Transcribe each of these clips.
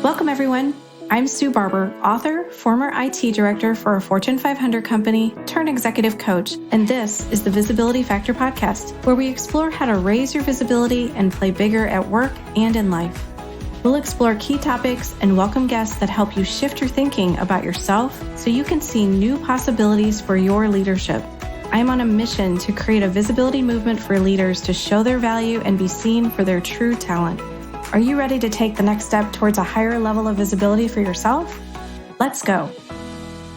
Welcome, everyone. I'm Sue Barber, author, former IT director for a Fortune 500 company, turned executive coach, and this is the Visibility Factor podcast, where we explore how to raise your visibility and play bigger at work and in life. We'll explore key topics and welcome guests that help you shift your thinking about yourself so you can see new possibilities for your leadership. I'm on a mission to create a visibility movement for leaders to show their value and be seen for their true talent. Are you ready to take the next step towards a higher level of visibility for yourself? Let's go.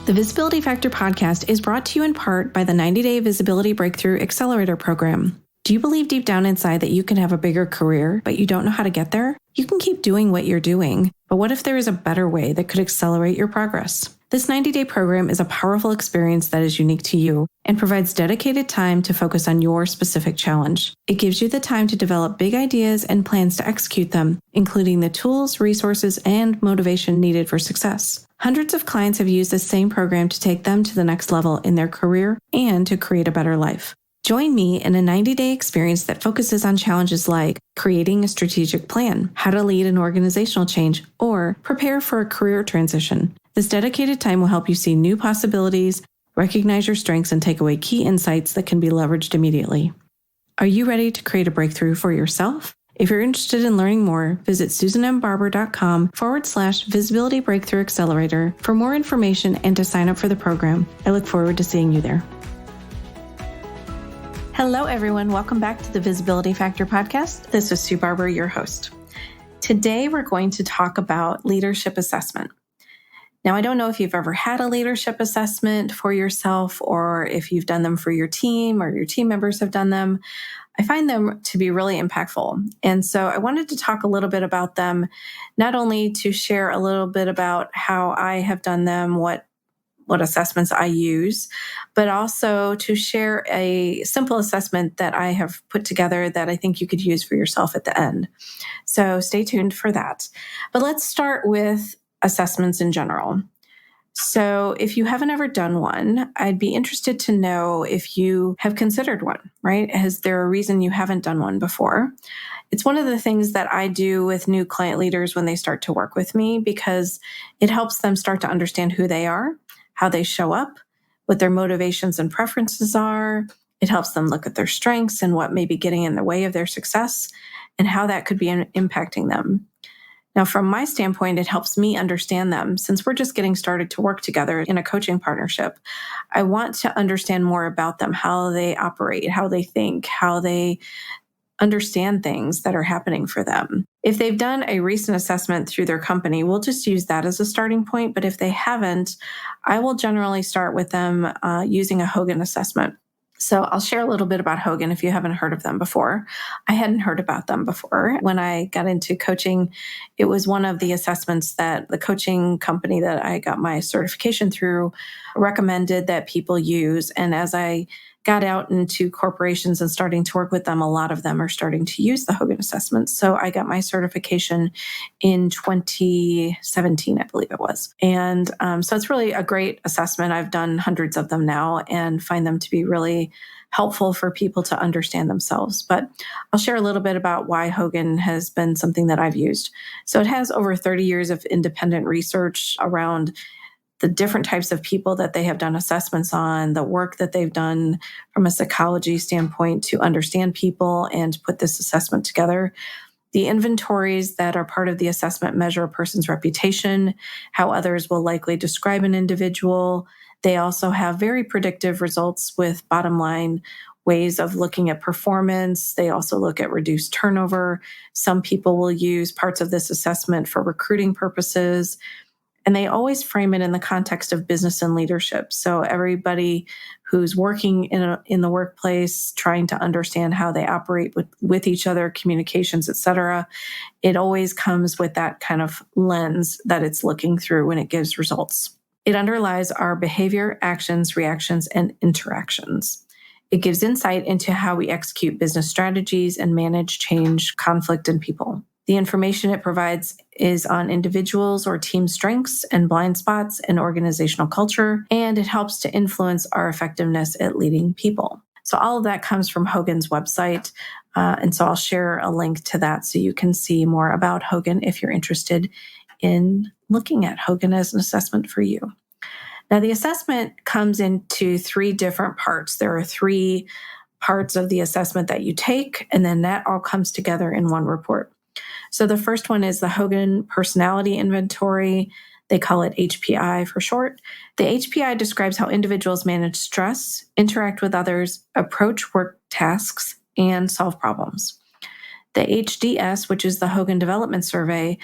The Visibility Factor podcast is brought to you in part by the 90-Day Visibility Breakthrough Accelerator Program. Do you believe deep down inside that you can have a bigger career, but you don't know how to get there? You can keep doing what you're doing, but what if there is a better way that could accelerate your progress? This 90-day program is a powerful experience that is unique to you and provides dedicated time to focus on your specific challenge. It gives you the time to develop big ideas and plans to execute them, including the tools, resources, and motivation needed for success. Hundreds of clients have used this same program to take them to the next level in their career and to create a better life. Join me in a 90-day experience that focuses on challenges like creating a strategic plan, how to lead an organizational change, or prepare for a career transition. This dedicated time will help you see new possibilities, recognize your strengths, and take away key insights that can be leveraged immediately. Are you ready to create a breakthrough for yourself? If you're interested in learning more, visit susanmbarber.com/visibility breakthrough accelerator for more information and to sign up for the program. I look forward to seeing you there. Hello, everyone. Welcome back to the Visibility Factor podcast. This is Sue Barber, your host. Today, we're going to talk about leadership assessment. Now, I don't know if you've ever had a leadership assessment for yourself or if you've done them for your team or your team members have done them. I find them to be really impactful. And so I wanted to talk a little bit about them, not only to share a little bit about how I have done them, what assessments I use, but also to share a simple assessment that I have put together that I think you could use for yourself at the end. So stay tuned for that. But let's start with assessments in general. So if you haven't ever done one, I'd be interested to know if you have considered one, right? Is there a reason you haven't done one before? It's one of the things that I do with new client leaders when they start to work with me because it helps them start to understand who they are, how they show up, what their motivations and preferences are. It helps them look at their strengths and what may be getting in the way of their success and how that could be impacting them. Now, from my standpoint, it helps me understand them. Since we're just getting started to work together in a coaching partnership, I want to understand more about them, how they operate, how they think, how they understand things that are happening for them. If they've done a recent assessment through their company, we'll just use that as a starting point. But if they haven't, I will generally start with them using a Hogan assessment. So I'll share a little bit about Hogan if you haven't heard of them before. I hadn't heard about them before. When I got into coaching, it was one of the assessments that the coaching company that I got my certification through recommended that people use. And as I got out into corporations and starting to work with them, a lot of them are starting to use the Hogan assessment. So I got my certification in 2017, I believe it was. And so it's really a great assessment. I've done hundreds of them now and find them to be really helpful for people to understand themselves. But I'll share a little bit about why Hogan has been something that I've used. So it has over 30 years of independent research around the different types of people that they have done assessments on, the work that they've done from a psychology standpoint to understand people and put this assessment together. The inventories that are part of the assessment measure a person's reputation, how others will likely describe an individual. They also have very predictive results with bottom line ways of looking at performance. They also look at reduced turnover. Some people will use parts of this assessment for recruiting purposes. And they always frame it in the context of business and leadership. So everybody who's working in the workplace, trying to understand how they operate with each other, communications, et cetera, it always comes with that kind of lens that it's looking through when it gives results. It underlies our behavior, actions, reactions, and interactions. It gives insight into how we execute business strategies and manage change, conflict, and people. The information it provides is on individuals or team strengths and blind spots and organizational culture, and it helps to influence our effectiveness at leading people. So all of that comes from Hogan's website. And so I'll share a link to that so you can see more about Hogan if you're interested in looking at Hogan as an assessment for you. Now, the assessment comes into 3 different parts. There are 3 parts of the assessment that you take, and then that all comes together in one report. So the first one is the Hogan Personality Inventory. They call it HPI for short. The HPI describes how individuals manage stress, interact with others, approach work tasks, and solve problems. The HDS, which is the Hogan Development Survey,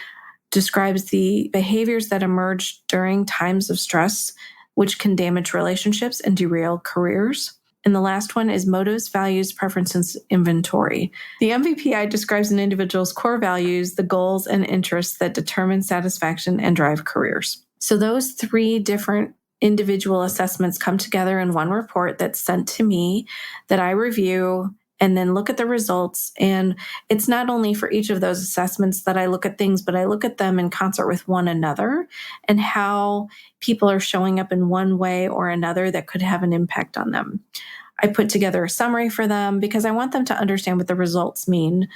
describes the behaviors that emerge during times of stress, which can damage relationships and derail careers. And the last one is Motives, Values, Preferences Inventory. The MVPI describes an individual's core values, the goals and interests that determine satisfaction and drive careers. So those 3 different individual assessments come together in one report that's sent to me that I review and then look at the results. And it's not only for each of those assessments that I look at things, but I look at them in concert with one another and how people are showing up in one way or another that could have an impact on them. I put together a summary for them because I want them to understand what the results mean.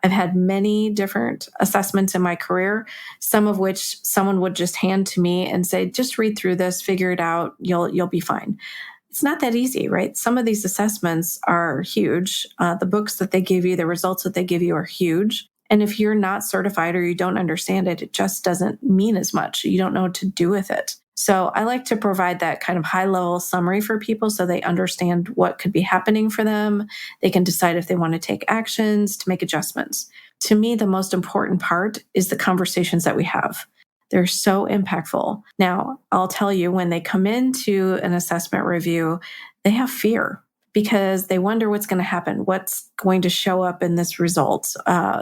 I've had many different assessments in my career, some of which someone would just hand to me and say, just read through this, figure it out, you'll be fine. It's not that easy, right? Some of these assessments are huge. The books that they give you, the results that they give you are huge. And if you're not certified or you don't understand it, it just doesn't mean as much. You don't know what to do with it. So I like to provide that kind of high-level summary for people so they understand what could be happening for them. They can decide if they want to take actions to make adjustments. To me, the most important part is the conversations that we have. They're so impactful. Now, I'll tell you, when they come into an assessment review, they have fear because they wonder what's going to happen, what's going to show up in this result.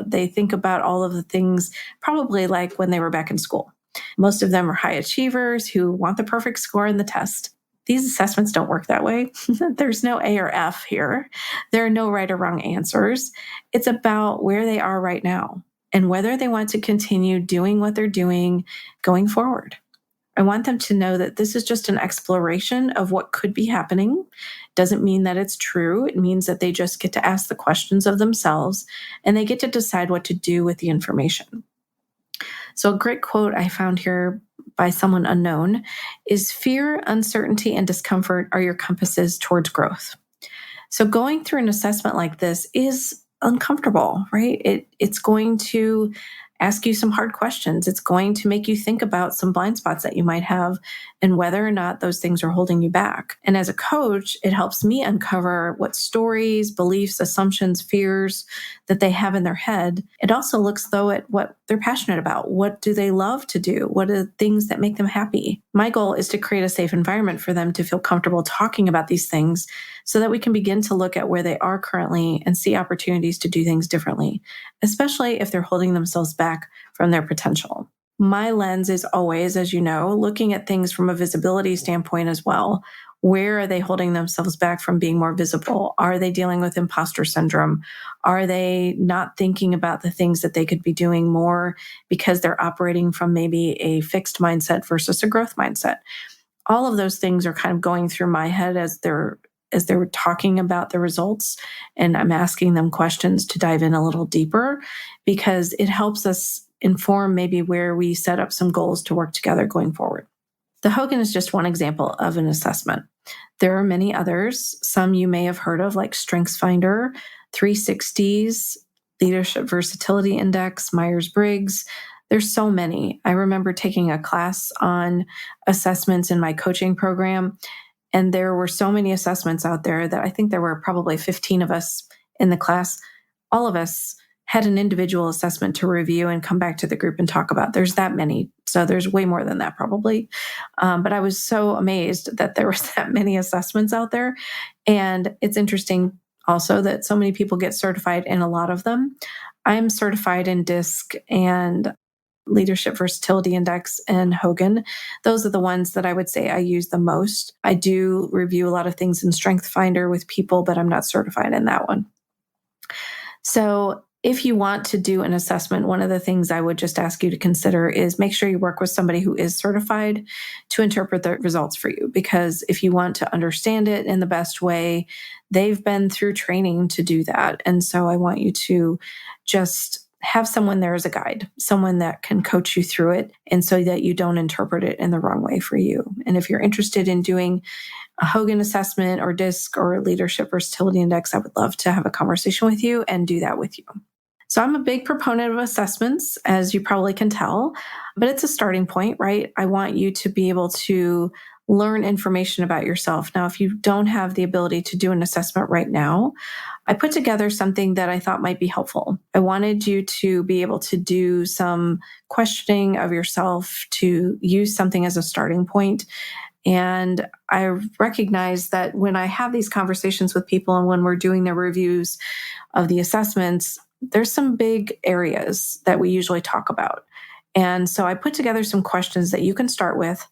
They think about all of the things, probably like when they were back in school. Most of them are high achievers who want the perfect score in the test. These assessments don't work that way. There's no A or F here. There are no right or wrong answers. It's about where they are right now and whether they want to continue doing what they're doing going forward. I want them to know that this is just an exploration of what could be happening. Doesn't mean that it's true. It means that they just get to ask the questions of themselves and they get to decide what to do with the information. So a great quote I found here by someone unknown is, fear, uncertainty, and discomfort are your compasses towards growth. So going through an assessment like this is uncomfortable, right? It's going to ask you some hard questions. It's going to make you think about some blind spots that you might have and whether or not those things are holding you back. And as a coach, it helps me uncover what stories, beliefs, assumptions, fears that they have in their head. It also looks, though, at what they're passionate about. What do they love to do? What are the things that make them happy? My goal is to create a safe environment for them to feel comfortable talking about these things so that we can begin to look at where they are currently and see opportunities to do things differently, especially if they're holding themselves back from their potential. My lens is always, as you know, looking at things from a visibility standpoint as well. Where are they holding themselves back from being more visible? Are they dealing with imposter syndrome? Are they not thinking about the things that they could be doing more because they're operating from maybe a fixed mindset versus a growth mindset? All of those things are kind of going through my head as they're talking about the results, and I'm asking them questions to dive in a little deeper because it helps us inform maybe where we set up some goals to work together going forward. The Hogan is just one example of an assessment. There are many others. Some you may have heard of, like StrengthsFinder, 360s, Leadership Versatility Index, Myers-Briggs. There's so many. I remember taking a class on assessments in my coaching program, and there were so many assessments out there that I think there were probably 15 of us in the class. All of us had an individual assessment to review and come back to the group and talk about. There's that many. So there's way more than that probably. But I was so amazed that there was that many assessments out there. And it's interesting also that so many people get certified in a lot of them. I'm certified in DISC and Leadership Versatility Index and Hogan. Those are the ones that I would say I use the most. I do review a lot of things in StrengthsFinder with people, but I'm not certified in that one. So if you want to do an assessment, one of the things I would just ask you to consider is make sure you work with somebody who is certified to interpret the results for you. Because if you want to understand it in the best way, they've been through training to do that. And so I want you to just have someone there as a guide, someone that can coach you through it, and so that you don't interpret it in the wrong way for you. And if you're interested in doing a Hogan assessment or DISC or leadership versatility index, I would love to have a conversation with you and do that with you. So I'm a big proponent of assessments, as you probably can tell, but it's a starting point, right? I want you to be able to learn information about yourself. Now, if you don't have the ability to do an assessment right now, I put together something that I thought might be helpful. I wanted you to be able to do some questioning of yourself, to use something as a starting point. And I recognize that when I have these conversations with people and when we're doing the reviews of the assessments, there's some big areas that we usually talk about. And so I put together some questions that you can start with,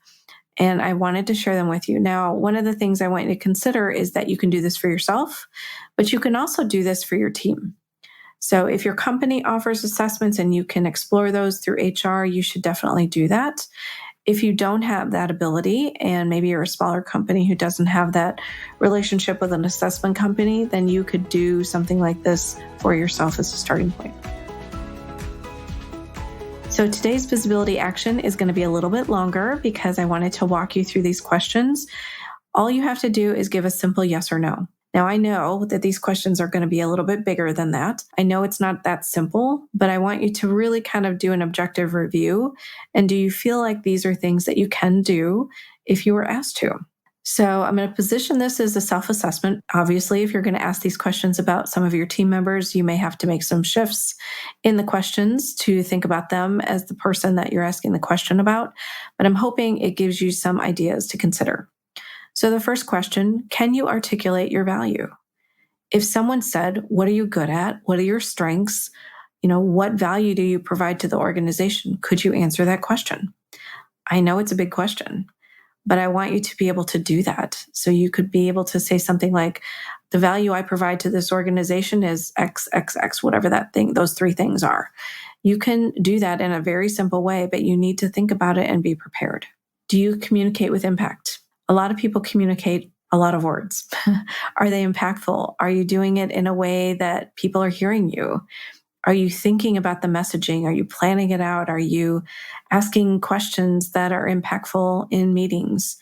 and I wanted to share them with you. Now, one of the things I want you to consider is that you can do this for yourself, but you can also do this for your team. So if your company offers assessments and you can explore those through HR, you should definitely do that. If you don't have that ability, and maybe you're a smaller company who doesn't have that relationship with an assessment company, then you could do something like this for yourself as a starting point. So today's visibility action is going to be a little bit longer because I wanted to walk you through these questions. All you have to do is give a simple yes or no. Now, I know that these questions are going to be a little bit bigger than that. I know it's not that simple, but I want you to really kind of do an objective review. And do you feel like these are things that you can do if you were asked to? So I'm going to position this as a self-assessment. Obviously, if you're going to ask these questions about some of your team members, you may have to make some shifts in the questions to think about them as the person that you're asking the question about. But I'm hoping it gives you some ideas to consider. So the first question, can you articulate your value? If someone said, what are you good at? What are your strengths? What value do you provide to the organization? Could you answer that question? I know it's a big question, but I want you to be able to do that. So you could be able to say something like, the value I provide to this organization is X, X, X, whatever those three things are. You can do that in a very simple way, but you need to think about it and be prepared. Do you communicate with impact? A lot of people communicate a lot of words. Are they impactful? Are you doing it in a way that people are hearing you? Are you thinking about the messaging? Are you planning it out? Are you asking questions that are impactful in meetings?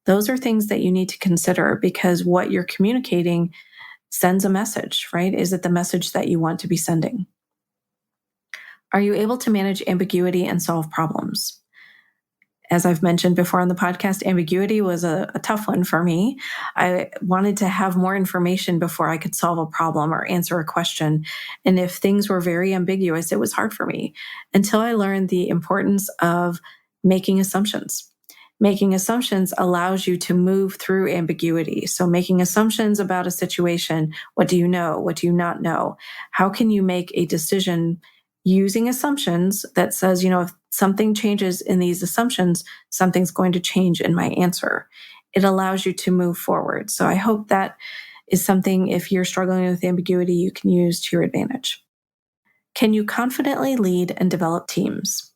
Those are things that you need to consider because what you're communicating sends a message, right? Is it the message that you want to be sending? Are you able to manage ambiguity and solve problems? As I've mentioned before on the podcast, ambiguity was a tough one for me. I wanted to have more information before I could solve a problem or answer a question. And if things were very ambiguous, it was hard for me until I learned the importance of making assumptions. Making assumptions allows you to move through ambiguity. So making assumptions about a situation, what do you know? What do you not know? How can you make a decision using assumptions that says, if something changes in these assumptions, something's going to change in my answer. It allows you to move forward. So I hope that is something, if you're struggling with ambiguity, you can use to your advantage. Can you confidently lead and develop teams?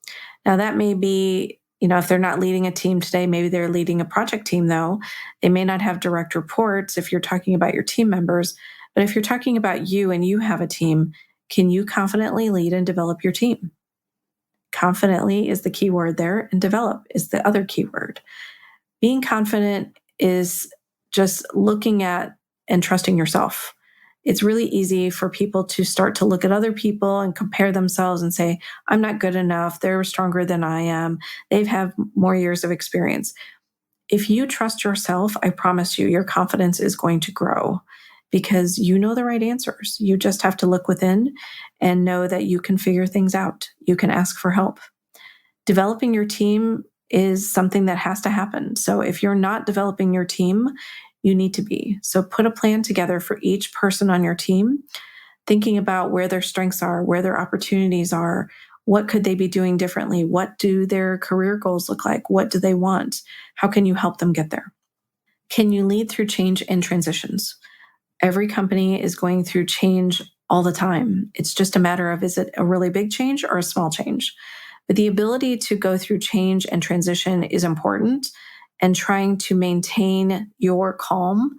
Now that may be, if they're not leading a team today, maybe they're leading a project team though. They may not have direct reports if you're talking about your team members, but if you're talking about you and you have a team, can you confidently lead and develop your team? Confidently is the key word there, and develop is the other key word. Being confident is just looking at and trusting yourself. It's really easy for people to start to look at other people and compare themselves and say, I'm not good enough. They're stronger than I am. They've had more years of experience. If you trust yourself, I promise you, your confidence is going to grow because you know the right answers. You just have to look within and know that you can figure things out. You can ask for help. Developing your team is something that has to happen. So if you're not developing your team, you need to be. So put a plan together for each person on your team, thinking about where their strengths are, where their opportunities are, what could they be doing differently? What do their career goals look like? What do they want? How can you help them get there? Can you lead through change and transitions? Every company is going through change all the time. It's just a matter of, is it a really big change or a small change? But the ability to go through change and transition is important, and trying to maintain your calm,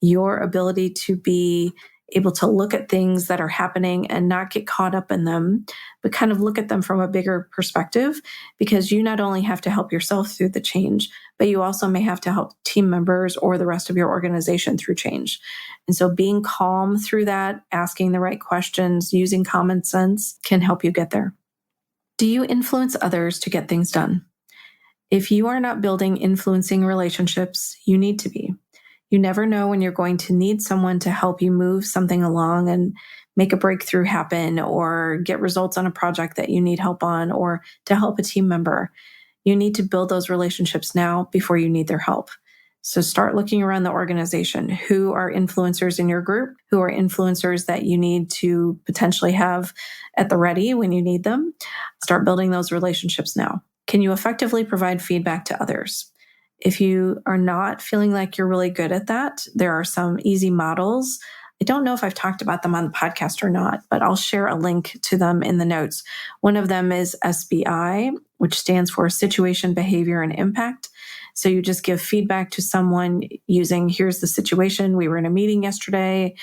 your ability to be able to look at things that are happening and not get caught up in them, but kind of look at them from a bigger perspective, because you not only have to help yourself through the change, but you also may have to help team members or the rest of your organization through change. And so being calm through that, asking the right questions, using common sense can help you get there. Do you influence others to get things done? If you are not building influencing relationships, you need to be. You never know when you're going to need someone to help you move something along and make a breakthrough happen, or get results on a project that you need help on, or to help a team member. You need to build those relationships now before you need their help. So start looking around the organization. Who are influencers in your group? Who are influencers that you need to potentially have at the ready when you need them? Start building those relationships now. Can you effectively provide feedback to others? If you are not feeling like you're really good at that, there are some easy models. I don't know if I've talked about them on the podcast or not, but I'll share a link to them in the notes. One of them is SBI, which stands for Situation, Behavior, and Impact. So you just give feedback to someone using, here's the situation. We were in a meeting yesterday.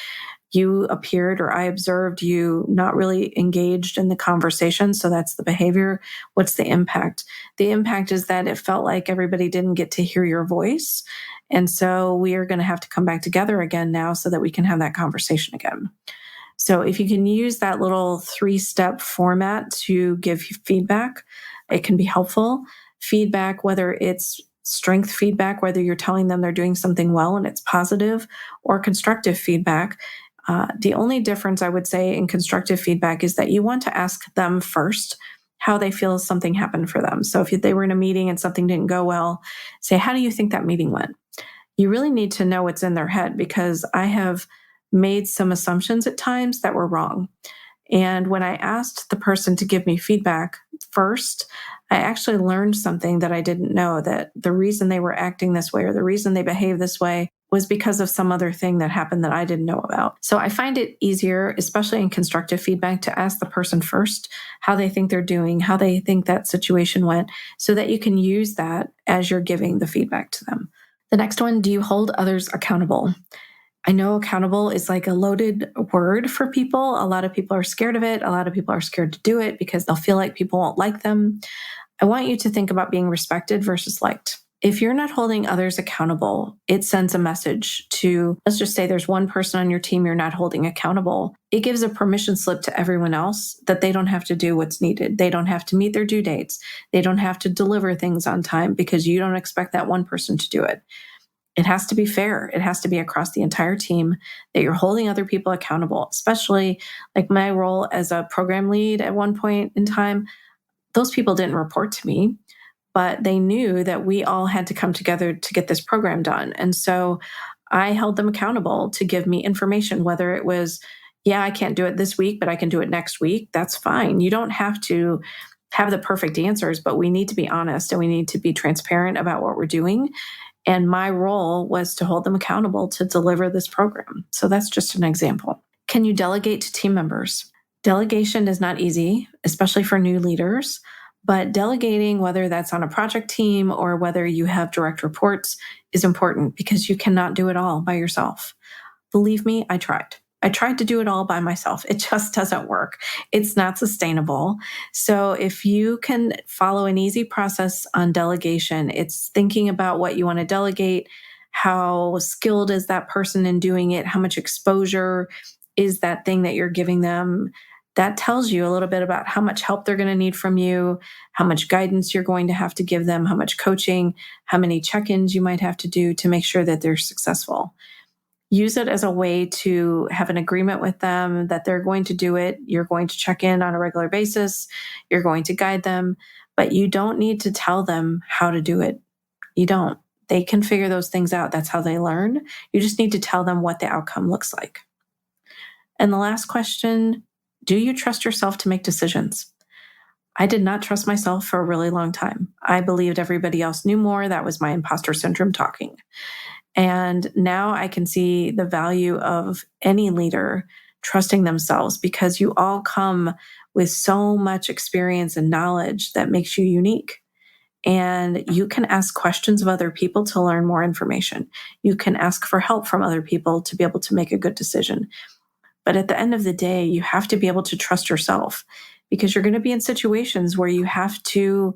You appeared, or I observed you not really engaged in the conversation. So that's the behavior. What's the impact? The impact is that it felt like everybody didn't get to hear your voice. And so we are going to have to come back together again now so that we can have that conversation again. So if you can use that little 3-step format to give feedback, it can be helpful. Feedback, whether it's strength feedback, whether you're telling them they're doing something well and it's positive, or constructive feedback. The only difference I would say in constructive feedback is that you want to ask them first how they feel something happened for them. So if they were in a meeting and something didn't go well, say, how do you think that meeting went? You really need to know what's in their head, because I have made some assumptions at times that were wrong. And when I asked the person to give me feedback first, I actually learned something that I didn't know, that the reason they were acting this way or the reason they behaved this way was because of some other thing that happened that I didn't know about. So I find it easier, especially in constructive feedback, to ask the person first how they think they're doing, how they think that situation went, so that you can use that as you're giving the feedback to them. The next one, do you hold others accountable? I know accountable is like a loaded word for people. A lot of people are scared of it. A lot of people are scared to do it because they'll feel like people won't like them. I want you to think about being respected versus liked. If you're not holding others accountable, it sends a message to, let's just say there's one person on your team you're not holding accountable. It gives a permission slip to everyone else that they don't have to do what's needed. They don't have to meet their due dates. They don't have to deliver things on time because you don't expect that one person to do it. It has to be fair. It has to be across the entire team that you're holding other people accountable, especially like my role as a program lead at one point in time. Those people didn't report to me, but they knew that we all had to come together to get this program done. And so I held them accountable to give me information, whether it was, yeah, I can't do it this week, but I can do it next week. That's fine. You don't have to have the perfect answers, but we need to be honest and we need to be transparent about what we're doing. And my role was to hold them accountable to deliver this program. So that's just an example. Can you delegate to team members? Delegation is not easy, especially for new leaders. But delegating, whether that's on a project team or whether you have direct reports, is important because you cannot do it all by yourself. Believe me, I tried. I tried to do it all by myself. It just doesn't work. It's not sustainable. So if you can follow an easy process on delegation, it's thinking about what you want to delegate, how skilled is that person in doing it, how much exposure is that thing that you're giving them. That tells you a little bit about how much help they're going to need from you, how much guidance you're going to have to give them, how much coaching, how many check-ins you might have to do to make sure that they're successful. Use it as a way to have an agreement with them that they're going to do it. You're going to check in on a regular basis. You're going to guide them, but you don't need to tell them how to do it. You don't. They can figure those things out. That's how they learn. You just need to tell them what the outcome looks like. And the last question, do you trust yourself to make decisions? I did not trust myself for a really long time. I believed everybody else knew more. That was my imposter syndrome talking. And now I can see the value of any leader trusting themselves, because you all come with so much experience and knowledge that makes you unique. And you can ask questions of other people to learn more information. You can ask for help from other people to be able to make a good decision. But at the end of the day, you have to be able to trust yourself, because you're going to be in situations where you have to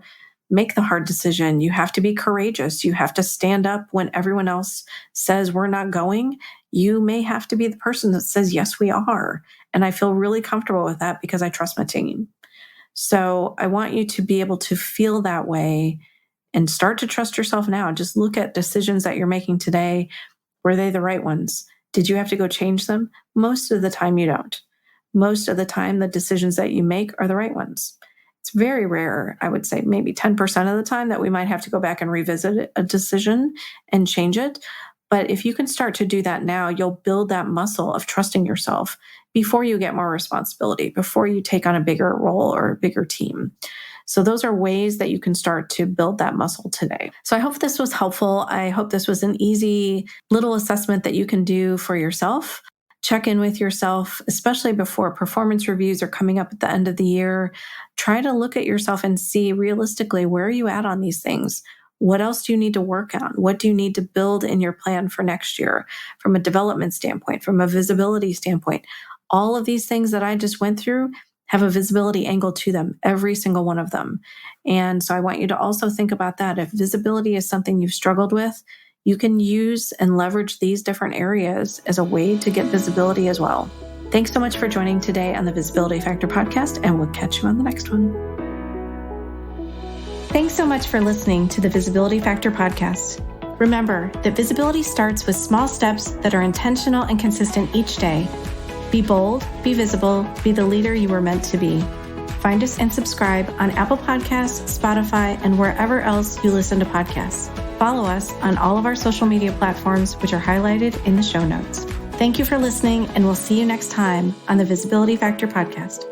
make the hard decision. You have to be courageous. You have to stand up when everyone else says we're not going. You may have to be the person that says, yes, we are. And I feel really comfortable with that because I trust my team. So I want you to be able to feel that way and start to trust yourself now. Just look at decisions that you're making today. Were they the right ones? Did you have to go change them? Most of the time you don't. Most of the time, the decisions that you make are the right ones. It's very rare, I would say maybe 10% of the time, that we might have to go back and revisit a decision and change it. But if you can start to do that now, you'll build that muscle of trusting yourself before you get more responsibility, before you take on a bigger role or a bigger team. So those are ways that you can start to build that muscle today. So I hope this was helpful. I hope this was an easy little assessment that you can do for yourself. Check in with yourself, especially before performance reviews are coming up at the end of the year. Try to look at yourself and see realistically, where are you at on these things? What else do you need to work on? What do you need to build in your plan for next year from a development standpoint, from a visibility standpoint? All of these things that I just went through have a visibility angle to them, every single one of them. And so I want you to also think about that. If visibility is something you've struggled with, you can use and leverage these different areas as a way to get visibility as well. Thanks so much for joining today on the Visibility Factor podcast, and we'll catch you on the next one. Thanks so much for listening to the Visibility Factor podcast. Remember that visibility starts with small steps that are intentional and consistent each day. Be bold, be visible, be the leader you were meant to be. Find us and subscribe on Apple Podcasts, Spotify, and wherever else you listen to podcasts. Follow us on all of our social media platforms, which are highlighted in the show notes. Thank you for listening, and we'll see you next time on the Visibility Factor podcast.